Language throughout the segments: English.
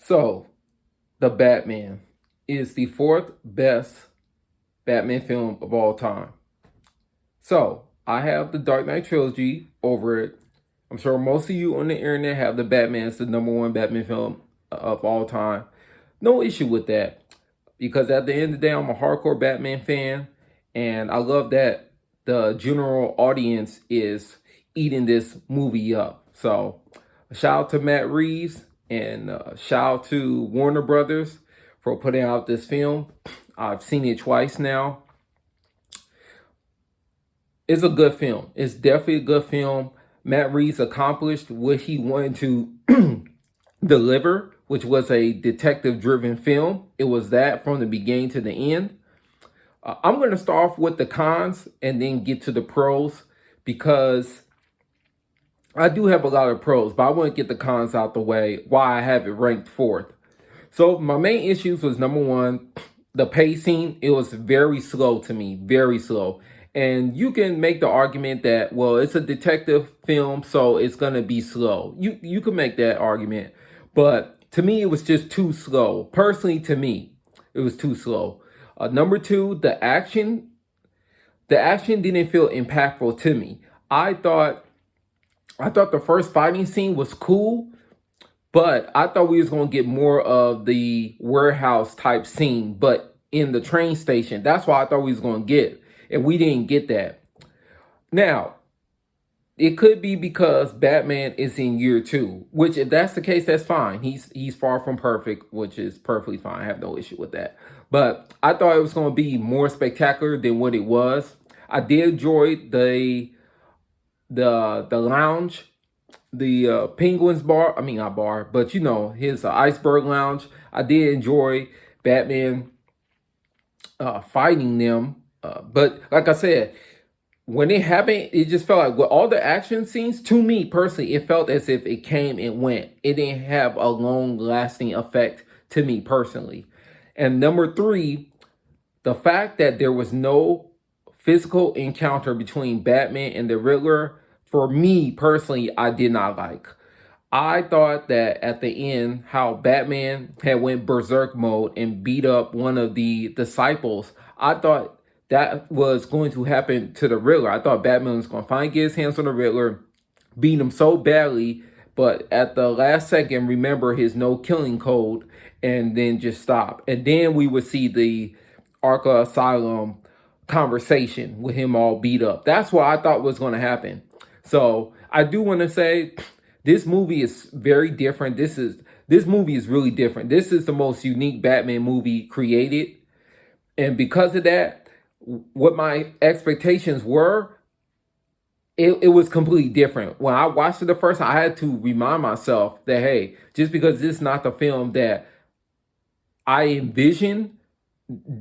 So, The Batman is the fourth best Batman film of all time. So, I have the Dark Knight trilogy over it. I'm sure most of you on the internet have the Batman as the number one Batman film of all time. No issue with that because at the end of the day, I'm a hardcore Batman fan, and I love that the general audience is eating this movie up. So, shout out to Matt Reeves and shout out to Warner Brothers for putting out this film. I've seen it twice now. It's a good film. It's definitely a good film. Matt Reeves accomplished what he wanted to deliver, which was a detective driven film. It was that from the beginning to the end. I'm going to start off with the cons and then get to the pros because I do have a lot of pros, but I want to get the cons out the way, why I have it ranked fourth. So my main issues was number one, the pacing. It was very slow to me, very slow. And you can make the argument that, well, it's a detective film, so it's gonna be slow. You can make that argument, but to me, it was just too slow. Personally, to me, it was too slow. Number two, the action didn't feel impactful to me. I thought the first fighting scene was cool, but I thought we was gonna get more of the warehouse type scene, but in the train station. That's what I thought we was gonna get, and we didn't get that. Now, it could be because Batman is in year two, which if that's the case, that's fine. He's far from perfect, which is perfectly fine. I have no issue with that. But I thought it was gonna be more spectacular than what it was. I did enjoy the lounge, the Penguins bar. I mean, not bar, but his iceberg lounge. I did enjoy Batman fighting them, but like I said, when it happened, it just felt like with all the action scenes, to me personally, it felt as if it came and went. It didn't have a long lasting effect to me personally. And number three, the fact that there was no physical encounter between Batman and the Riddler, for me personally, I did not like. I thought that at the end, how Batman had went berserk mode and beat up one of the disciples, I thought that was going to happen to the Riddler. I thought Batman was going to finally get his hands on the Riddler, beat him so badly, but at the last second, remember his no killing code and then just stop. And then we would see the Arkham Asylum conversation with him all beat up. That's what I thought was going to happen. So I do want to say this movie is very different. This movie is really different. This is the most unique Batman movie created. And because of that, what my expectations were, it was completely different. When I watched it the first time, I had to remind myself that, hey, just because this is not the film that I envisioned,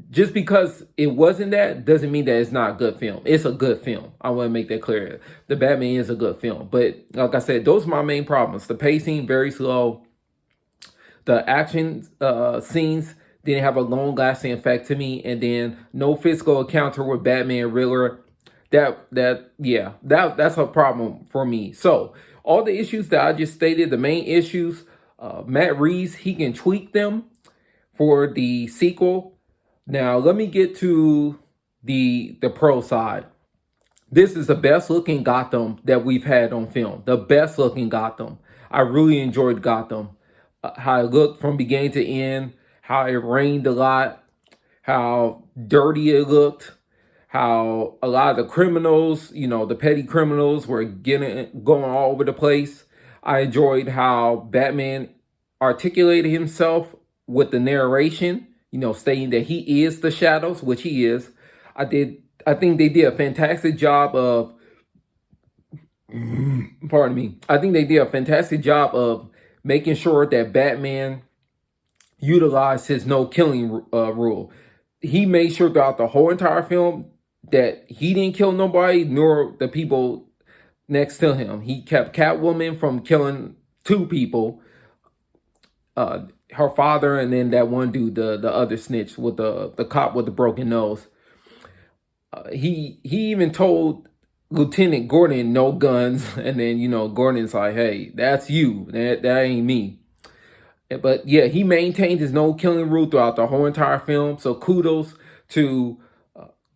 just because it wasn't that doesn't mean that it's not a good film. It's a good film. I want to make that clear. The Batman is a good film. But like I said, those are my main problems. The pacing, very slow. The action scenes didn't have a long lasting effect to me. And then no physical encounter with Batman and Riddler. That's a problem for me. So all the issues that I just stated, the main issues, Matt Reeves, he can tweak them for the sequel. Now, let me get to the pro side. This is the best looking Gotham that we've had on film. The best looking Gotham. I really enjoyed Gotham. How it looked from beginning to end, how it rained a lot, how dirty it looked, how a lot of the criminals, the petty criminals were going all over the place. I enjoyed how Batman articulated himself with the narration, stating that he is the shadows, which he is. I think they did a fantastic job of, pardon me. I think they did a fantastic job of making sure that Batman utilized his no killing rule. He made sure throughout the whole entire film that he didn't kill nobody, nor the people next to him. He kept Catwoman from killing two people. Her father, and then that one dude, the other snitch with the cop with the broken nose. He even told Lieutenant Gordon no guns, and then Gordon's like, "Hey, that's you. That ain't me." But yeah, he maintained his no killing rule throughout the whole entire film. So kudos to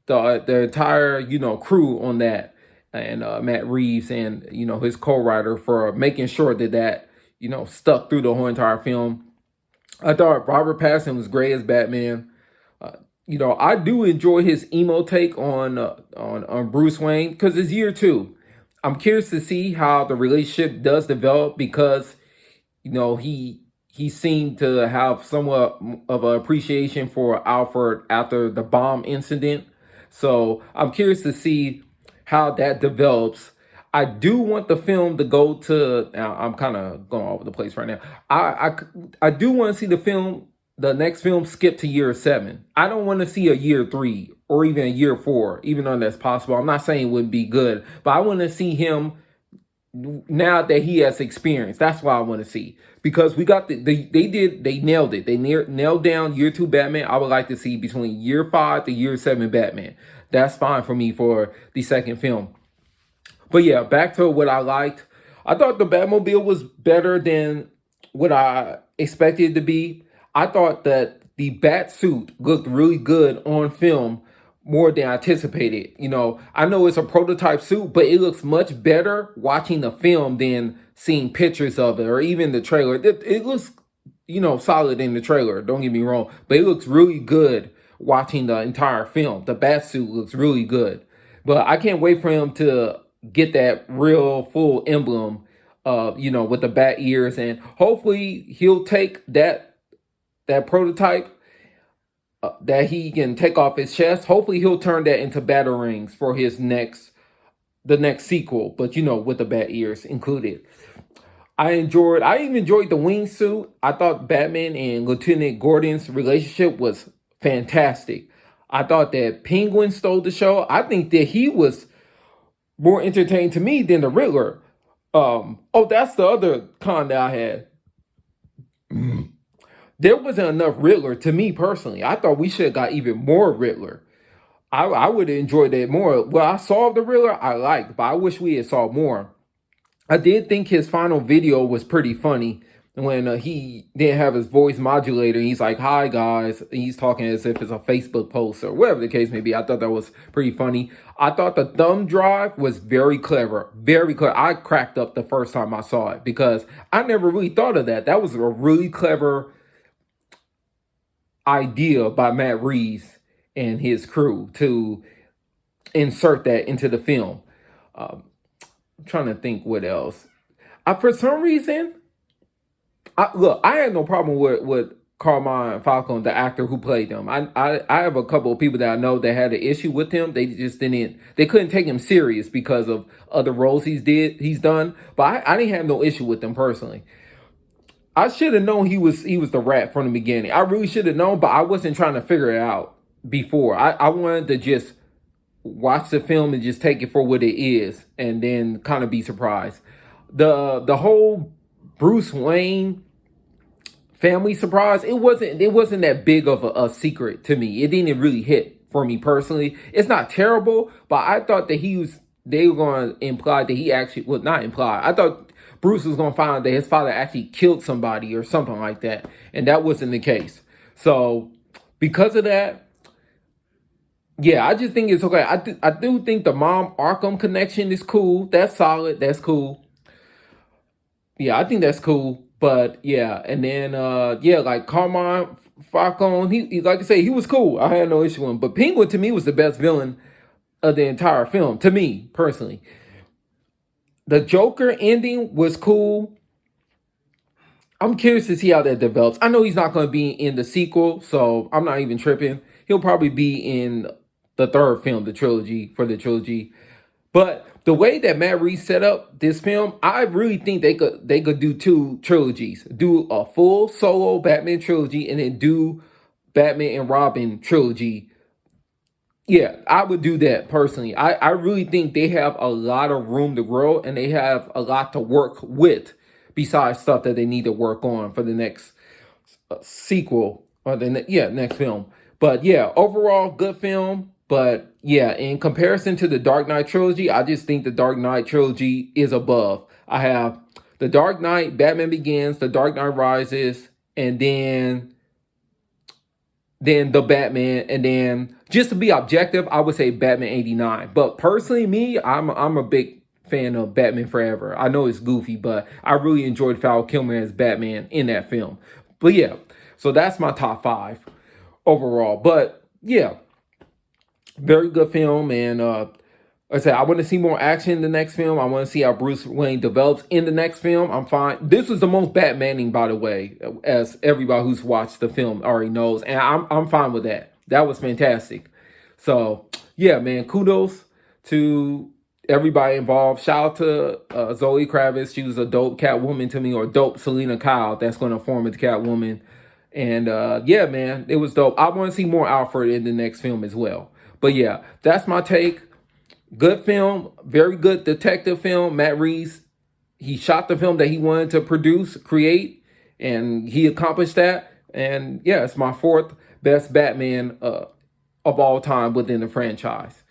the entire crew on that, and Matt Reeves and his co-writer for making sure that stuck through the whole entire film. I thought Robert Pattinson was great as Batman. I do enjoy his emo take on Bruce Wayne because it's year two. I'm curious to see how the relationship does develop because he seemed to have somewhat of an appreciation for Alfred after the bomb incident. So I'm curious to see how that develops. I do want the film to go to. Now I'm kind of going all over the place right now. I do want to see the next film, skip to year 7. I don't want to see a year 3 or even a year 4, even though that's possible. I'm not saying it wouldn't be good, but I want to see him now that he has experience. That's what I want to see because we got they nailed it. They nailed down year 2 Batman. I would like to see between year 5 to year 7 Batman. That's fine for me for the second film. But yeah, back to what I liked. I thought the Batmobile was better than what I expected it to be. I thought that the bat suit looked really good on film more than anticipated. I know it's a prototype suit, but it looks much better watching the film than seeing pictures of it or even the trailer. It looks, solid in the trailer. Don't get me wrong, but it looks really good watching the entire film. The bat suit looks really good, but I can't wait for him to get that real full emblem, with the bat ears, and hopefully he'll take that prototype that he can take off his chest. Hopefully he'll turn that into batarangs for the next sequel, but with the bat ears included. I even enjoyed the wingsuit. I thought Batman and Lieutenant Gordon's relationship was fantastic. I thought that Penguin stole the show. I think that he was more entertaining to me than the Riddler. That's the other con that I had. There wasn't enough Riddler to me personally. I thought we should have got even more Riddler. I would have enjoyed that more. Well, I saw the Riddler I liked, but I wish we had saw more. I did think his final video was pretty funny when he didn't have his voice modulator. He's like, "Hi guys," and he's talking as if it's a Facebook post or whatever the case may be. I thought that was pretty funny. I thought the thumb drive was very clever, very clever. I cracked up the first time I saw it because I never really thought of that. That was a really clever idea by Matt Reeves and his crew to insert that into the film. I'm trying to think what else. For some reason, I had no problem with Carmine Falcone, the actor who played him. I have a couple of people that I know that had an issue with him. They just couldn't take him serious because of other roles he's done. But I didn't have no issue with him personally. I should have known he was the rat from the beginning. I really should have known, but I wasn't trying to figure it out before. I wanted to just watch the film and just take it for what it is, and then kind of be surprised. The whole Bruce Wayne family surprise, it wasn't that big of a secret to me. It didn't really hit for me personally. It's not terrible, but I thought that they were going to imply that he actually, well, not imply. I thought Bruce was going to find out that his father actually killed somebody or something like that, and that wasn't the case. So because of that, yeah, I just think it's okay. I do think the mom Arkham connection is cool. That's solid. That's cool. Yeah, I think that's cool. But yeah, and then like Carmine Falcone, he like I say, he was cool. I had no issue with him. But Penguin to me was the best villain of the entire film, to me personally. The Joker ending was cool. I'm curious to see how that develops. I know he's not going to be in the sequel, so I'm not even tripping. He'll probably be in the third film, the trilogy. But the way that Matt Reeves set up this film, I really think they could do 2 trilogies. Do a full solo Batman trilogy and then do Batman and Robin trilogy. Yeah, I would do that personally. I really think they have a lot of room to grow and they have a lot to work with besides stuff that they need to work on for the next sequel or next film. But yeah, overall good film. But yeah, in comparison to the Dark Knight trilogy, I just think the Dark Knight trilogy is above. I have the Dark Knight, Batman Begins, the Dark Knight Rises, and then the Batman, and then just to be objective, I would say Batman 89. But personally, me, I'm a big fan of Batman Forever. I know it's goofy, but I really enjoyed Val Kilmer as Batman in that film. But yeah, so that's my top five overall. But yeah, very good film, and like I said, I want to see more action in the next film. I want to see how Bruce Wayne develops in the next film. I'm fine. This was the most Batmaning, by the way, as everybody who's watched the film already knows, and I'm fine with that. That was fantastic. So yeah, man, kudos to everybody involved. Shout out to Zoe Kravitz. She was a dope Catwoman to me, or dope Selena Kyle. That's going to form as Catwoman. And yeah, man, it was dope. I want to see more Alfred in the next film as well. But yeah, that's my take. Good film, very good detective film. Matt Reeves, he shot the film that he wanted to produce, create, and he accomplished that. And yeah, it's my fourth best Batman of all time within the franchise.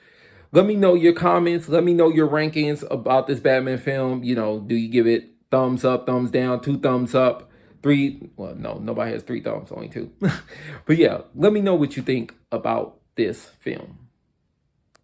Let me know your comments. Let me know your rankings about this Batman film. You know, do you give it thumbs up, thumbs down, 2 thumbs up, 3? Well, no, nobody has 3 thumbs, only 2. But yeah, let me know what you think about this film.